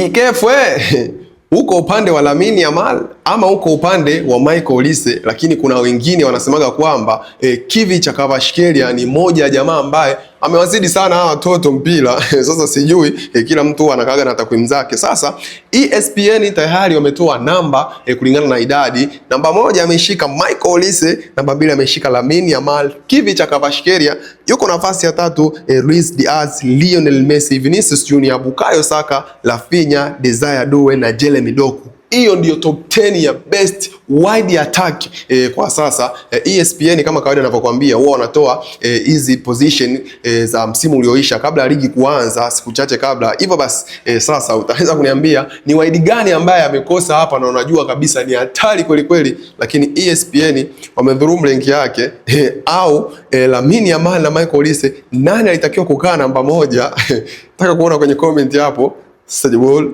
Ikefu uko upande wa Lamine Yamal ama uko upande wa Michael Olise, lakini kuna wengine wanasemaga kwamba Kvicha Kvaratskhelia ni moja ya jamaa ambaye amewazidi sana hawa watoto mpira. Sasa sijui kila mtu anakaga na takwimu zake. Sasa ESPN tayari wametoa namba kulingana na idadi. Namba 1 ameshika Michael Olise, namba 2 ameshika Lamine Yamal, Kvicha Kvaratskhelia yuko nafasi ya 3 Luis Diaz, Lionel Messi, Vinicius Junior, Bukayo Saka, Rafinha, Desire Doe na Jeremy Doku. Hiyo ndio top 10 ya best wide attack kwa sasa. ESPN kama kawaida ninavyokuambia huwa wanatoa hizi position za msimu ulioisha kabla ya ligi kuanza, siku chache kabla. Hivyo basi sasa utaweza kuniambia ni wide gani ambaye amekosa hapa na unajua kabisa ni hatari kweli kweli, lakini ESPN wamedhulumu rank yake au Lamine Yamal na Michael Olise, nani alitakiwa kukaa namba 1? Nataka kuona kwenye comment hapo. Sajibol.